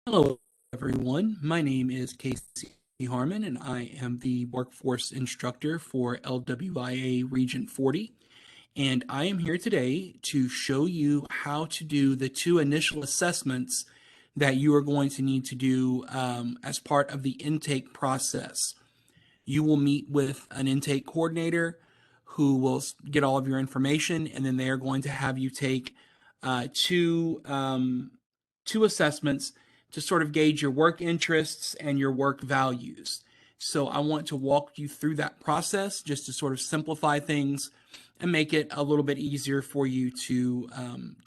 Hello, everyone. My name is Casey Harmon, and I am the workforce instructor for LWIA Region 40. And I am here today to show you how to do the two initial assessments that you are going to need to do as part of the intake process. You will meet with an intake coordinator who will get all of your information, and then they are going to have you take two assessments to sort of gauge your work interests and your work values. So I want to walk you through that process just to sort of simplify things and make it a little bit easier for you to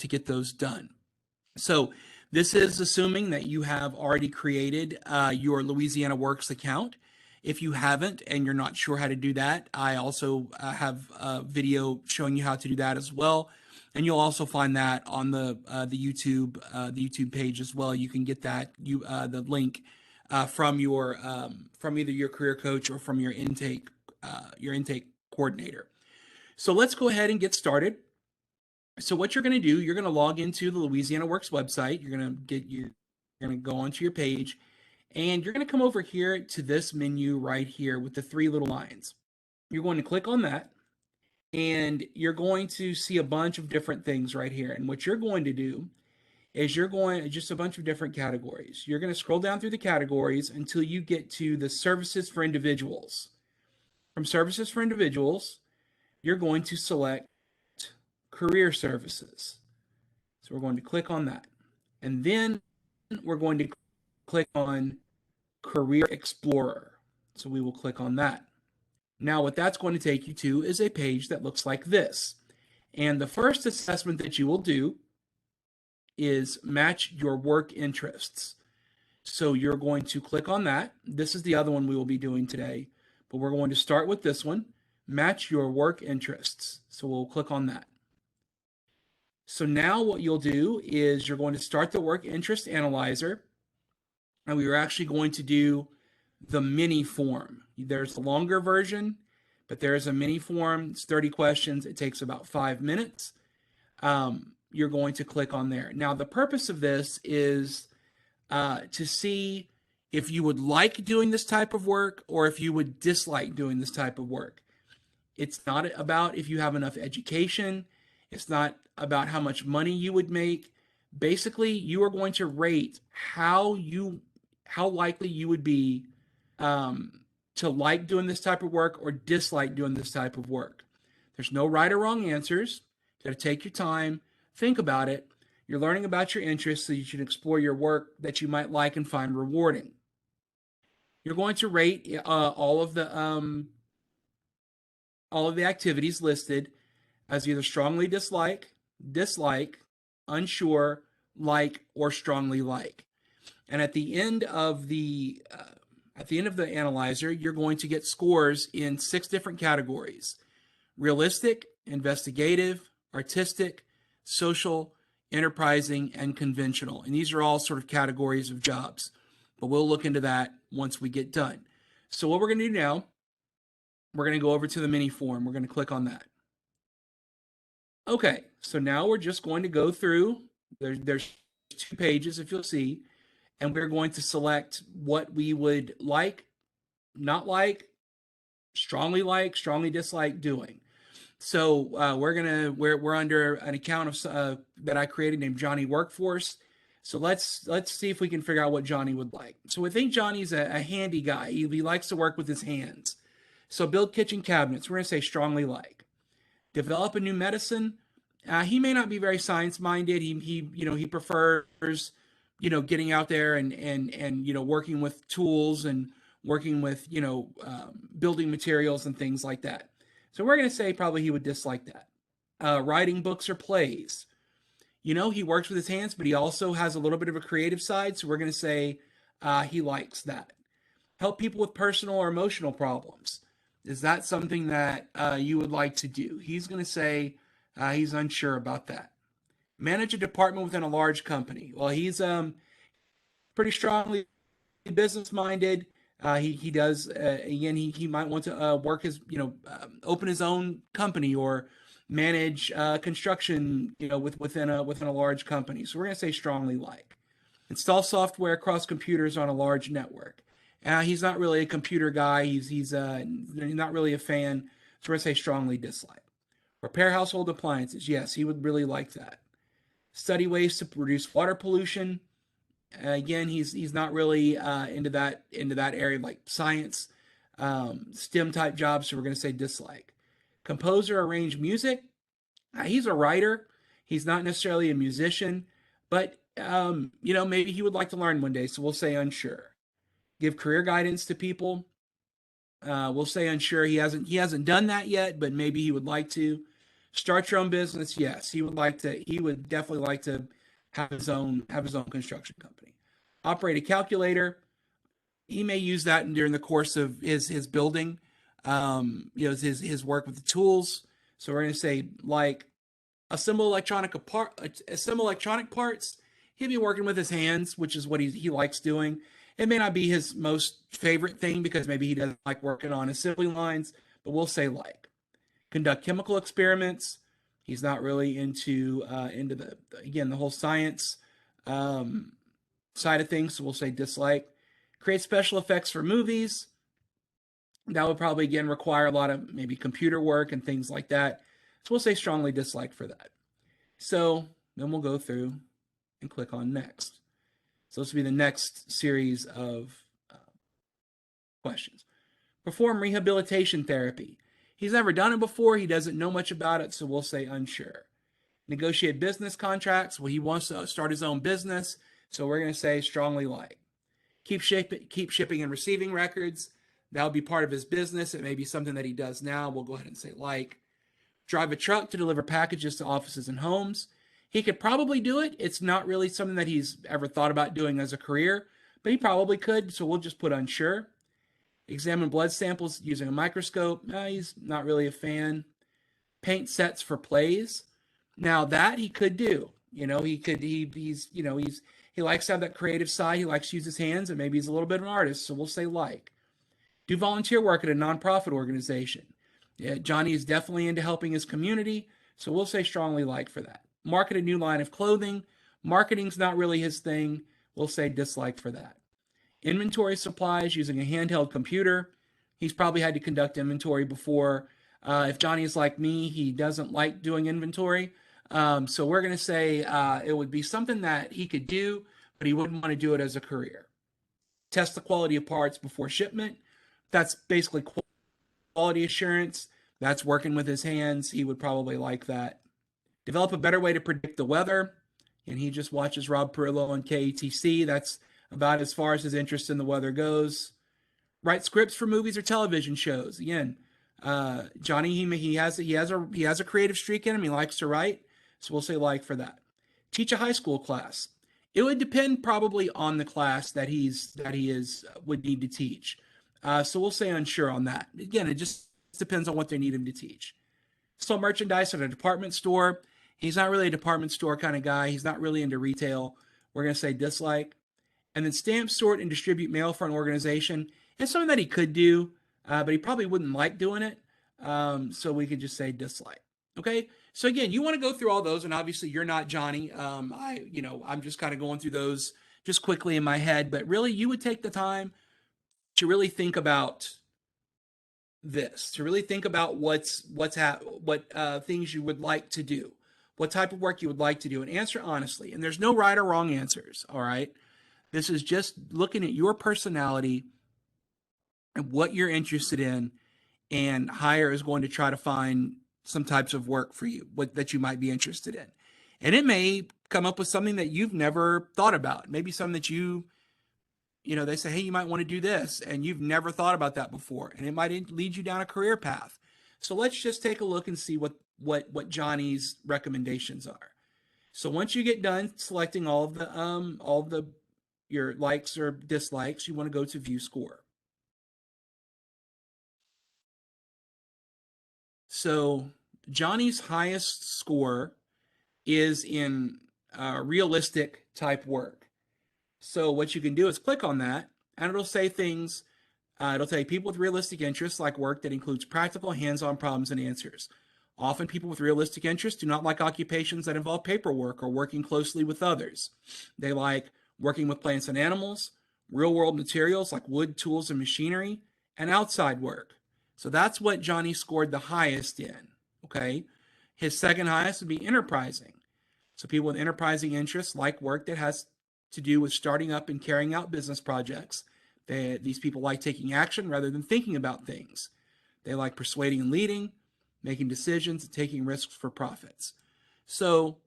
get those done. So this is assuming that you have already created your Louisiana Works account. If you haven't and you're not sure how to do that, I also have a video showing you how to do that as well. And you'll also find that on the YouTube page as well. You can get that the link from from either your career coach or from your intake coordinator. So let's go ahead and get started. So what you're going to do, you're going to log into the Louisiana Works website. You're going to go onto your page, and you're going to come over here to this menu right here with the three little lines. You're going to click on that, and you're going to see a bunch of different things right here. And what you're going to do is just a bunch of different categories. You're going to scroll down through the categories until you get to the services for individuals. From services for individuals, you're going to select career services. So we're going to click on that. And then we're going to click on Career Explorer. So we will click on that. Now what that's going to take you to is a page that looks like this. And the first assessment that you will do is match your work interests. So you're going to click on that. This is the other one we will be doing today, but we're going to start with this one, match your work interests. So we'll click on that. So now what you'll do is you're going to start the work interest analyzer, and we are actually going to do the mini form. There's the longer version, but there's a mini form. It's 30 questions. It takes about 5 minutes. You're going to click on there. Now, the purpose of this is to see if you would like doing this type of work or if you would dislike doing this type of work. It's not about if you have enough education. It's not about how much money you would make. Basically, you are going to rate how likely you would be to like doing this type of work or dislike doing this type of work. There's no right or wrong answers. You got to take your time, think about it. You're learning about your interests, so you should explore your work that you might like and find rewarding. You're going to rate all of the activities listed as either strongly dislike, unsure, like, or strongly like. And at the end of the analyzer, you're going to get scores in 6 different categories: realistic, investigative, artistic, social, enterprising, and conventional. And these are all sort of categories of jobs, but we'll look into that once we get done. So what we're going to do now, we're going to go over to the mini form. We're going to click on that. Okay, so now we're just going to go through. There's 2 pages, if you'll see, and we're going to select what we would like, not like, strongly dislike doing. So we're under an account of that I created named Johnny Workforce. So let's see if we can figure out what Johnny would like. So we think Johnny's a handy guy. He likes to work with his hands. So build kitchen cabinets. We're going to say strongly like. Develop a new medicine. He may not be very science minded. He prefers getting out there and working with tools and working with building materials and things like that. So we're going to say probably he would dislike that. Writing books or plays. He works with his hands, but he also has a little bit of a creative side. So we're going to say he likes that. Help people with personal or emotional problems. Is that something that you would like to do? He's going to say he's unsure about that. Manage a department within a large company. Well, he's pretty strongly business minded. He does again. He might want to work his open his own company or manage construction within a large company. So we're going to say strongly like. Install software across computers on a large network. He's not really a computer guy. He's not really a fan. So we're gonna say strongly dislike. Repair household appliances. Yes, he would really like that. Study ways to reduce water pollution. Again, he's not really into that area like science, STEM type jobs. So we're gonna say dislike. Composer, arrange music. He's a writer. He's not necessarily a musician, but maybe he would like to learn one day. So we'll say unsure. Give career guidance to people. We'll say unsure. He hasn't done that yet, but maybe he would like to. Start your own business. Yes, he would like to. He would definitely like to have his own construction company. Operate a calculator. He may use that during the course of his building. His work with the tools. So we're going to say like assemble electronic parts. He'll be working with his hands, which is what he likes doing. It may not be his most favorite thing because maybe he doesn't like working on assembly lines, but we'll say like. Conduct chemical experiments. He's not really into the whole science side of things, so we'll say dislike. Create special effects for movies. That would probably again require a lot of maybe computer work and things like that. So we'll say strongly dislike for that. So then we'll go through and click on next. So this will be the next series of questions. Perform rehabilitation therapy. He's never done it before. He doesn't know much about it, so we'll say unsure. Negotiate business contracts. Well, he wants to start his own business, so we're going to say strongly like. Keep shipping and receiving records. That'll be part of his business. It may be something that he does now. We'll go ahead and say like. Drive a truck to deliver packages to offices and homes. He could probably do it. It's not really something that he's ever thought about doing as a career, but he probably could, so we'll just put unsure. Examine blood samples using a microscope. No, he's not really a fan. Paint sets for plays. Now that he could do. He likes to have that creative side. He likes to use his hands, and maybe he's a little bit of an artist, so we'll say like. Do volunteer work at a nonprofit organization. Yeah, Johnny is definitely into helping his community, so we'll say strongly like for that. Market a new line of clothing. Marketing's not really his thing. We'll say dislike for that. Inventory supplies using a handheld computer. He's probably had to conduct inventory before. If Johnny is like me, he doesn't like doing inventory. So we're going to say it would be something that he could do, but he wouldn't want to do it as a career. Test the quality of parts before shipment. That's basically quality assurance. That's working with his hands. He would probably like that. Develop a better way to predict the weather. And he just watches Rob Perillo on KETC. That's about as far as his interest in the weather goes. Write scripts for movies or television shows. Again, Johnny, he has a creative streak in him. He likes to write, so we'll say like for that. Teach a high school class. It would depend probably on the class that would need to teach. So we'll say unsure on that. Again, it just depends on what they need him to teach. Sell merchandise at a department store. He's not really a department store kind of guy. He's not really into retail. We're going to say dislike. And then stamp, sort, and distribute mail for an organization. It's something that he could do, but he probably wouldn't like doing it. So we could just say dislike. Okay. So again, you want to go through all those, and obviously you're not Johnny. I'm just kind of going through those just quickly in my head, but really you would take the time to really think about this, to really think about what things you would like to do, what type of work you would like to do, and answer honestly. And there's no right or wrong answers. All right. This is just looking at your personality and what you're interested in, and HiRE is going to try to find some types of work for you that you might be interested in. And it may come up with something that you've never thought about. Maybe something that they say, hey, you might want to do this, and you've never thought about that before, and it might lead you down a career path. So let's just take a look and see what Johnny's recommendations are. So once you get done selecting all of your likes or dislikes, you want to go to view score. So Johnny's highest score is in realistic type work. So what you can do is click on that, and it'll say things. It'll tell you people with realistic interests like work that includes practical, hands-on problems and answers. Often people with realistic interests do not like occupations that involve paperwork or working closely with others. They like working with plants and animals, real world materials like wood, tools, and machinery, and outside work. So that's what Johnny scored the highest in. Okay. His second highest would be enterprising. So people with enterprising interests like work that has to do with starting up and carrying out business projects. These people like taking action rather than thinking about things. They like persuading and leading, making decisions, and taking risks for profits. So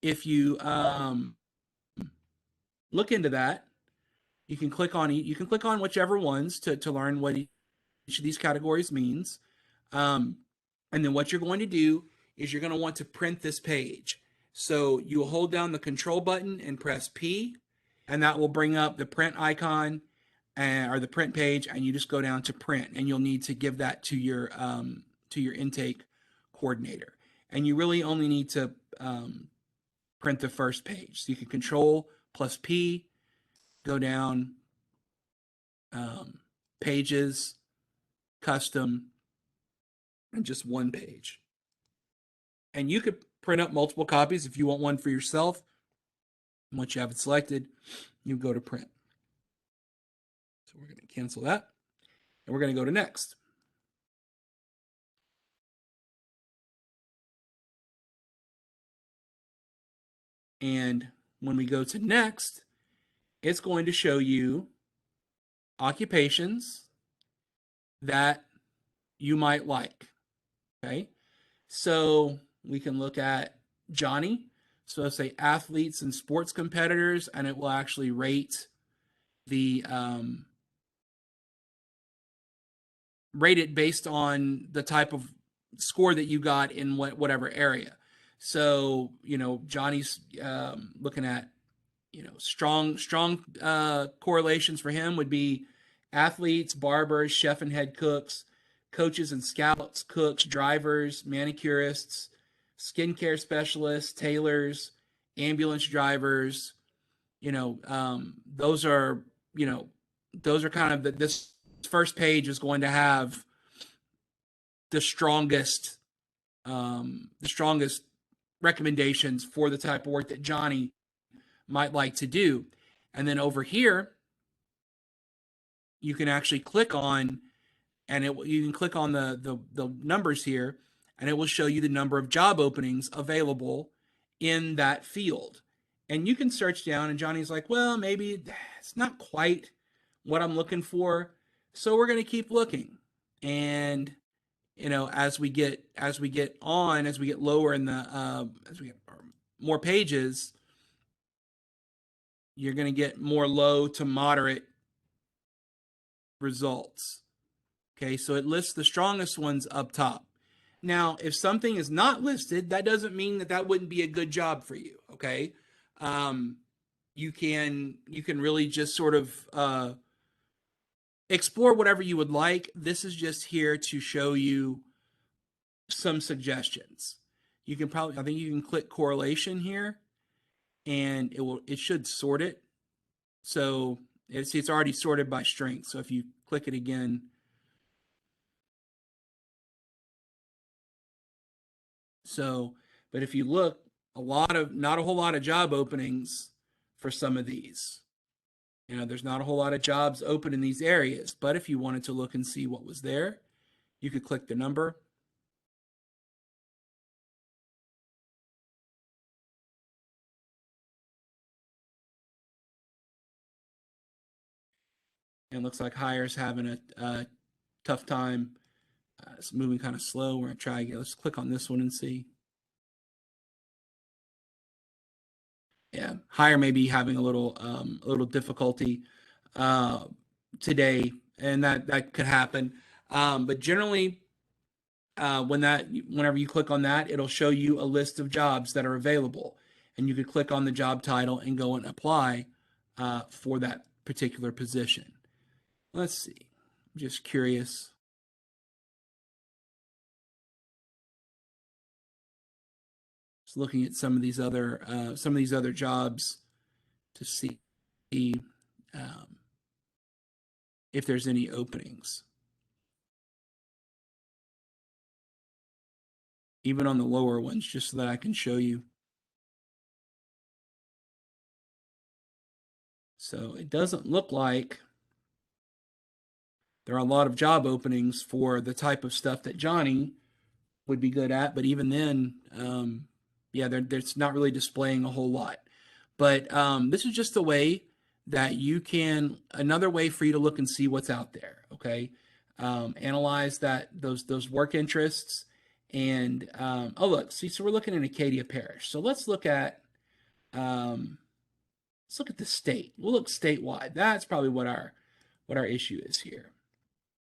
if you look into that, you can click on whichever ones to learn what each of these categories means. Um, and then what you're going to do is you're going to want to print this page. So you'll hold down the control button and press P, and that will bring up the print icon or the print page, and you just go down to print, and you'll need to give that to your intake coordinator. And you really only need to print the first page. So you can control plus P, go down, pages, custom, and just one page. And you could print up multiple copies if you want one for yourself. Once you have it selected, you go to print. So we're going to cancel that, and we're going to go to next. And when we go to next, it's going to show you occupations that you might like. Okay. So we can look at Johnny. So say athletes and sports competitors, and it will actually rate the rate it based on the type of score that you got in whatever area. So Johnny's looking at strong correlations for him would be athletes, barbers, chef and head cooks, coaches and scouts, cooks, drivers, manicurists, skincare specialists, tailors, ambulance drivers. Those are those are kind of this first page is going to have the strongest recommendations for the type of work that Johnny might like to do. And then over here, you can actually click on, and you can click on the numbers here, and it will show you the number of job openings available in that field. And you can search down, and Johnny's like, well, maybe it's not quite what I'm looking for, so we're going to keep looking. And as we get lower in the as we get more pages, you're going to get more low to moderate results. Okay, so it lists the strongest ones up top. Now, if something is not listed, that doesn't mean that wouldn't be a good job for you. Okay, you can really just sort of explore whatever you would like. This is just here to show you some suggestions. I think you can click correlation here, and it should sort it. So it's already sorted by strength. So if you click it again, but if you look, not a whole lot of job openings for some of these. There's not a whole lot of jobs open in these areas. But if you wanted to look and see what was there, you could click the number. And it looks like HiRE's having a tough time. It's moving kind of slow. We're going to try again. Let's click on this one and see. Yeah, HiRE may be having a little difficulty today, and that could happen. But generally, whenever you click on that, it'll show you a list of jobs that are available, and you could click on the job title and go and apply for that particular position. Let's see. I'm just curious. Just looking at some of these other jobs to see um, if there's any openings. Even on the lower ones, just so that I can show you. So it doesn't look like there are a lot of job openings for the type of stuff that Johnny would be good at. But even then, yeah, there's not really displaying a whole lot. But this is just a way that you can, another way for you to look and see what's out there. Okay, analyze those work interests, and oh look, see, so we're looking at Acadia Parish. So um, let's look at the state. We'll look statewide. That's probably what our issue is here.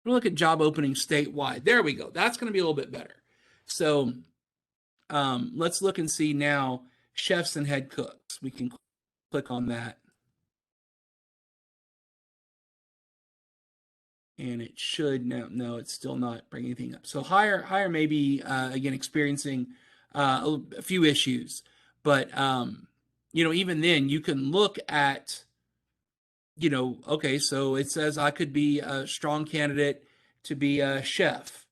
We'll look at job openings statewide. There we go. That's going to be a little bit better. So let's look and see now chefs and head cooks. We can click on that. And it should now, no, it's still not bringing anything up. So HiRE may be, again, experiencing a few issues. But, even then you can look at, okay, so it says I could be a strong candidate to be a chef.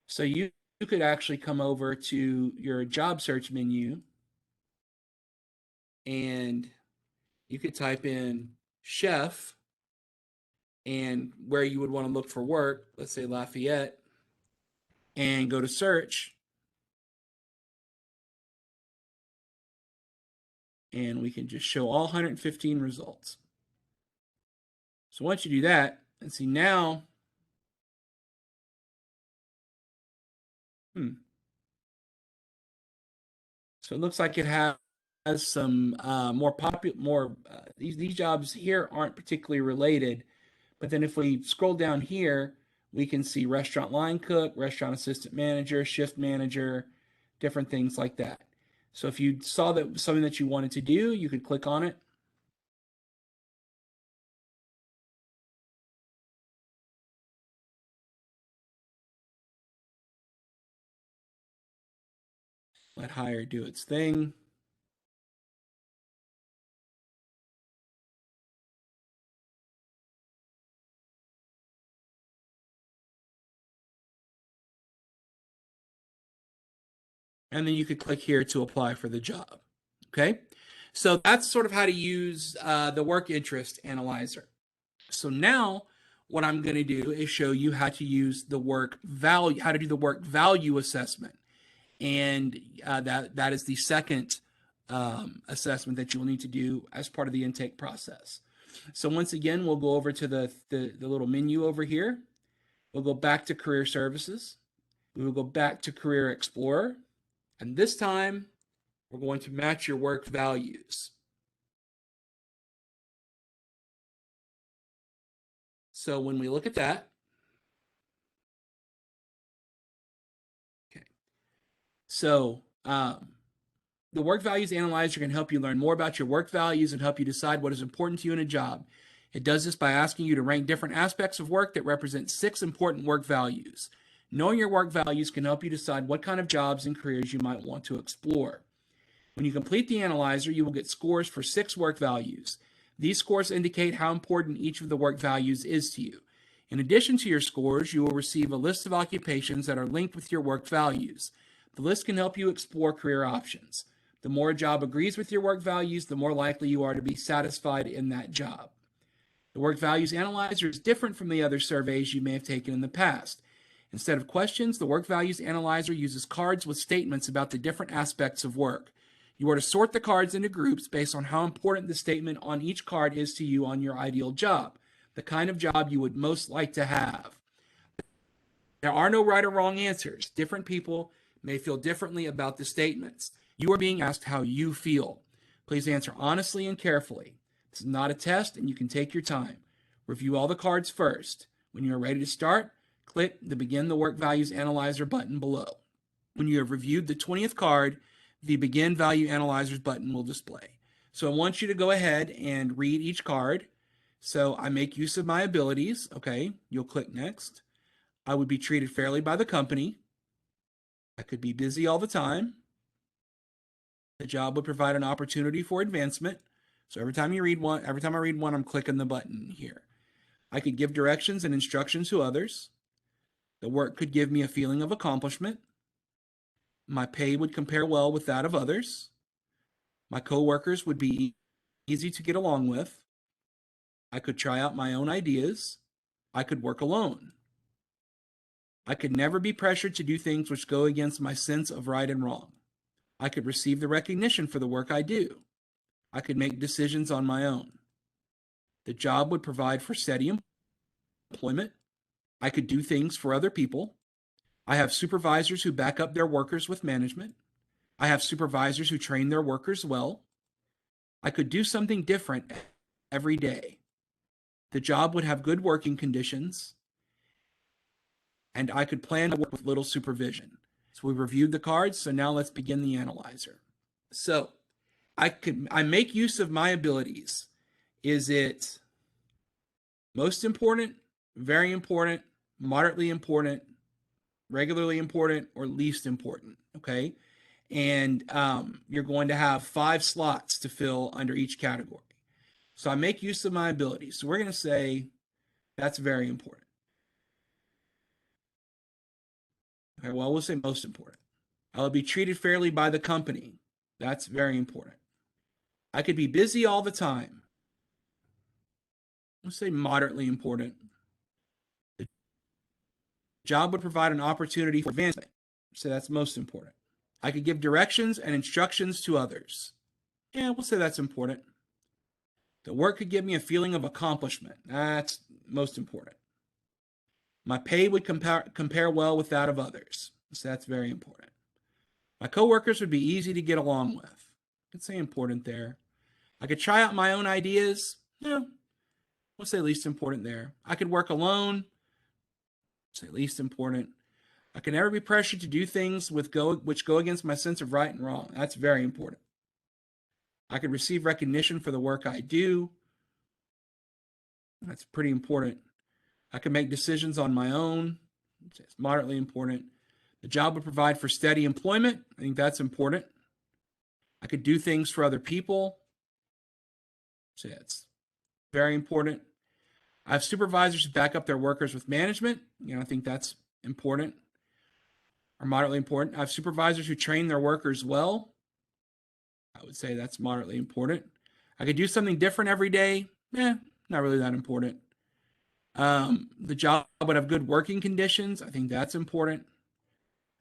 So you could actually come over to your job search menu and you could type in chef and where you would want to look for work, let's say Lafayette, and go to search. And we can just show all 115 results. So once you do that, and see now, so it looks like it has some more popular, these jobs here aren't particularly related. But then if we scroll down here, we can see restaurant line cook, restaurant assistant manager, shift manager, different things like that. So if you saw that something that you wanted to do, you could click on it. Let HiRE do its thing. And then you could click here to apply for the job. Okay, so that's sort of how to use the work interest analyzer. So now what I'm going to do is show you how to use the work value, how to do the work value assessment. And that is the second assessment that you will need to do as part of the intake process. So once again, we'll go over to the little menu over here. We'll go back to Career Services. We will go back to Career Explorer. And this time, we're going to match your work values. So when we look at that, okay. So the work values analyzer can help you learn more about your work values and help you decide what is important to you in a job. It does this by asking you to rank different aspects of work that represent 6 important work values. Knowing your work values can help you decide what kind of jobs and careers you might want to explore. When you complete the analyzer, you will get scores for 6 work values. These scores indicate how important each of the work values is to you. In addition to your scores, you will receive a list of occupations that are linked with your work values. The list can help you explore career options. The more a job agrees with your work values, the more likely you are to be satisfied in that job. The Work Values Analyzer is different from the other surveys you may have taken in the past. Instead of questions, the Work Values Analyzer uses cards with statements about the different aspects of work. You are to sort the cards into groups based on how important the statement on each card is to you on your ideal job, the kind of job you would most like to have. There are no right or wrong answers. Different people may feel differently about the statements. You are being asked how you feel. Please answer honestly and carefully. This is not a test, and you can take your time. Review all the cards first. When you are ready to start, click the Begin the Work Values Analyzer button below. When you have reviewed the 20th card, the Begin Value Analyzers button will display. So I want you to go ahead and read each card. So I make use of my abilities. Okay, you'll click Next. I would be treated fairly by the company. I could be busy all the time. The job would provide an opportunity for advancement. So every time I read one, I'm clicking the button here. I could give directions and instructions to others. The work could give me a feeling of accomplishment. My pay would compare well with that of others. My coworkers would be easy to get along with. I could try out my own ideas. I could work alone. I could never be pressured to do things which go against my sense of right and wrong. I could receive the recognition for the work I do. I could make decisions on my own. The job would provide for steady employment. I could do things for other people. I have supervisors who back up their workers with management. I have supervisors who train their workers well. I could do something different every day. The job would have good working conditions, and I could plan to work with little supervision. So we reviewed the cards, so now let's begin the analyzer. So I make use of my abilities. Is it most important, very important, moderately important, regularly important, or least important? Okay. And you're going to have 5 slots to fill under each category. So I make use of my abilities. So we're going to say that's very important. Okay, well, we'll say most important. I will be treated fairly by the company. That's very important. I could be busy all the time. Let's say moderately important. The job would provide an opportunity for advancement. So that's most important. I could give directions and instructions to others. Yeah, we'll say that's important. The work could give me a feeling of accomplishment. That's most important. My pay would compare well with that of others. So that's very important. My coworkers would be easy to get along with. I could say important there. I could try out my own ideas. Yeah, we'll say least important there. I could work alone. Say least important. I can never be pressured to do things which go against my sense of right and wrong. That's very important. I could receive recognition for the work I do. That's pretty important. I can make decisions on my own. It's moderately important. The job would provide for steady employment. I think that's important. I could do things for other people. So yeah, it's very important. I have supervisors who back up their workers with management. I think that's important or moderately important. I have supervisors who train their workers well. I would say that's moderately important. I could do something different every day. Not really that important. The job would have good working conditions. I think that's important.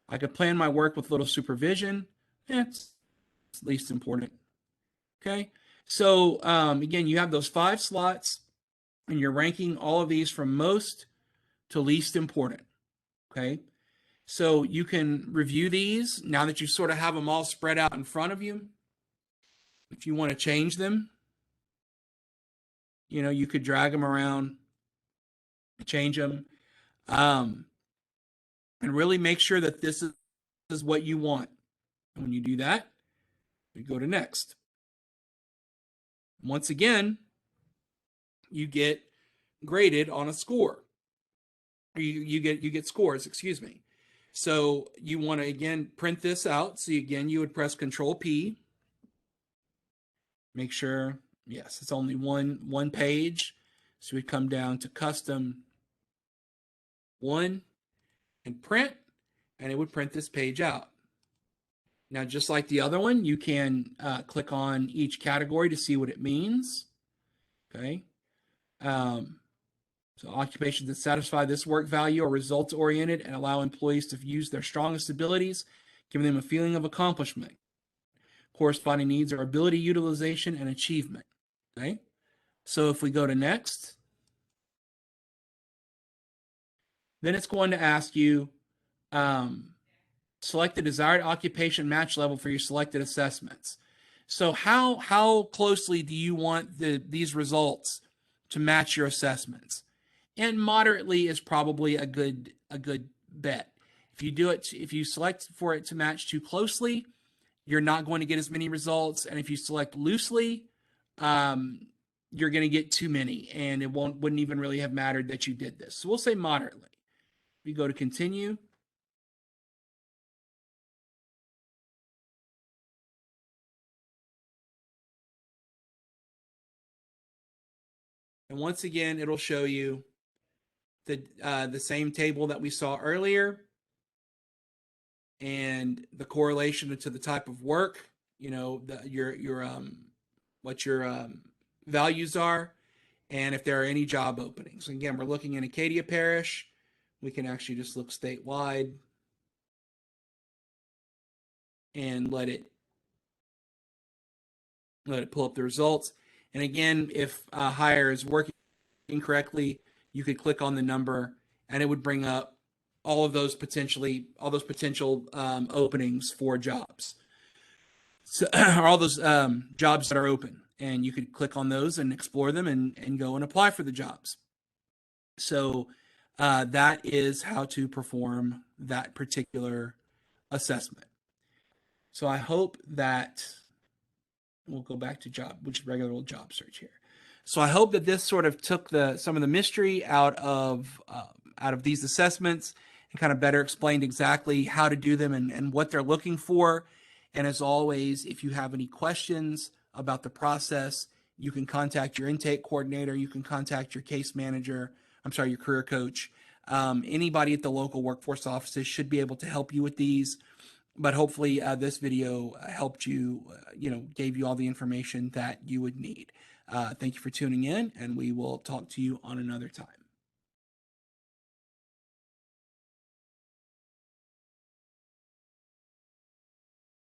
I could plan my work with little supervision. It's least important. Okay. So again, you have those 5 slots, and you're ranking all of these from most to least important. Okay. So you can review these now that you sort of have them all spread out in front of you. If you want to change them, you could drag them around, change them, and really make sure that this is what you want. And when you do that, we go to next. Once again, you get graded on a score. You get scores, excuse me. So you want to again print this out. So again, you would press Control P. Make sure, yes, it's only one page. So we'd come down to Custom 1 and print, and it would print this page out. Now, just like the other one, you can click on each category to see what it means. Okay. So occupations that satisfy this work value are results oriented and allow employees to use their strongest abilities, giving them a feeling of accomplishment. Corresponding needs are ability utilization and achievement. Okay. So if we go to next, then it's going to ask you, select the desired occupation match level for your selected assessments. So how closely do you want these results to match your assessments? And moderately is probably a good bet. If you select for it to match too closely, you're not going to get as many results. And if you select loosely, you're going to get too many, and it wouldn't even really have mattered that you did this. So we'll say moderately. We go to continue. And once again, it'll show you the same table that we saw earlier, and the correlation to the type of work, what your values are, and if there are any job openings. Again, we're looking in Acadia Parish. We can actually just look statewide and let it pull up the results. And again, if HiRE is working incorrectly, you could click on the number and it would bring up all those potential openings for jobs. So, or all those jobs that are open, and you could click on those and explore them and go and apply for the jobs. So that is how to perform that particular assessment. So I hope that we'll go back to job, which is regular old job search here. So I hope that this sort of took some of the mystery out of these assessments and kind of better explained exactly how to do them and what they're looking for. And as always, if you have any questions about the process, you can contact your intake coordinator. You can contact your case manager. I'm sorry, your career coach. Anybody at the local workforce offices should be able to help you with these. But hopefully this video helped you, gave you all the information that you would need. Thank you for tuning in, and we will talk to you on another time.